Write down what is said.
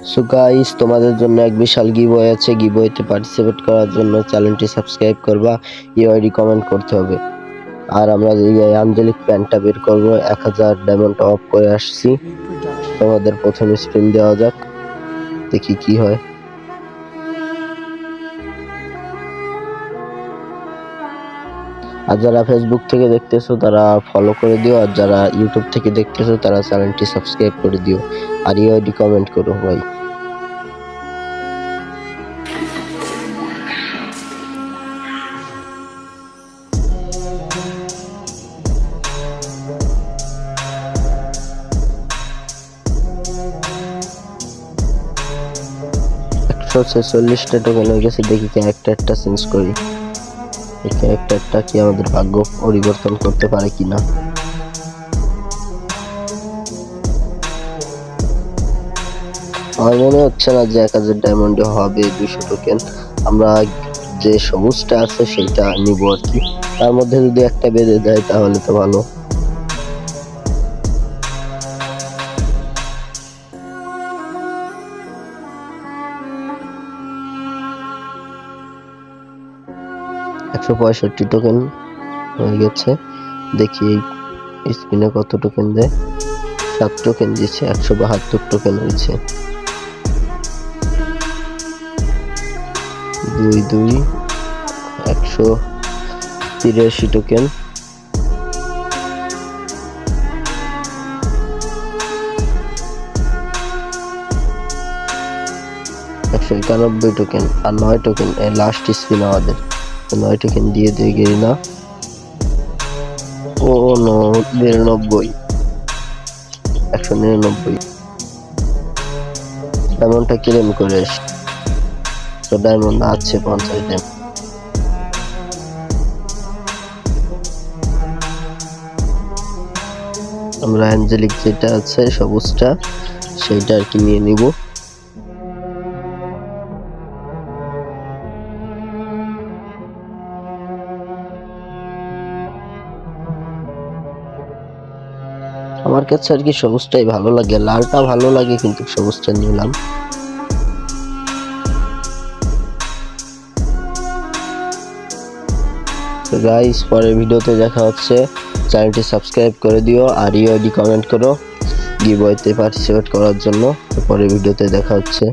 So guys, তোমাদের জন্য এক বিশাল গিভওয়ে আছে। গিভওয়েতে পার্টিসিপেট করার জন্য চ্যানেলটি সাবস্ক্রাইব করবা, ইউআইডি কমেন্ট করতে হবে। আর আমরা এই আঞ্জলিক প্যান্টটা বের করবো। 1000 ডায়মন্ড অফ করে আসছি। তোমাদের প্রথম স্পিন দেওয়া যাক, দেখি কি হয়। আর যারা ফেসবুক থেকে দেখতেছো তারা ফলো করে দিও, আর যারা ইউটিউব থেকে দেখতেছো তারা চ্যানেলটি সাবস্ক্রাইব করে দিও, আর ইউআইডি কমেন্ট করো ভাই। একশো 46টা টোকেন হয়ে গেছে। দেখি ক্যারেক্টারটা চেঞ্জ করি। এই ক্যারেক্টারটা কি আমাদের ভাগ্য পরিবর্তন করতে পারে কিনা। আমার মনে হচ্ছে না যে 1000 ডায়মন্ডে হবে 200 টোকেন। আমরা যে সবুজটা আছে সেইটা নিব আর কি। তার মধ্যে যদি একটা বেঁধে দেয় তাহলে তো ভালো। একশো 65 টোকেন হয়ে গেছে। দেখি এই স্পিনে কত টোকেন দেয়। 7 টোকেন দিচ্ছে, 172 টোকেন হয়েছে। 2 183 টোকেন। 191 টোকেন আর 9 টোকেন। লাস্ট স্পিন আমাদের 9 টোকেন দিয়ে গেলি না। ও নো, 99, 199। ডায়মন্ডটা ক্লেম করে তো ডায়মন্ড আছে 50 ডায়মন্ড। আমরা অ্যাঞ্জেলিক যেটা আছে সবুজটা সেইটা আর কি নিয়ে নিব। আমার কাছে আর কি সবুজটাই ভালো লাগে, লালটা ভালো লাগে কিন্তু সবুজটা নিলাম। তো গাইস, পরের ভিডিওতে দেখা হচ্ছে। চ্যানেলটি সাবস্ক্রাইব করে দিও আর ইউআইডি কমেন্ট করো গিভওয়েতে পার্টিসিপেট করার জন্য। পরের ভিডিওতে দেখা হচ্ছে।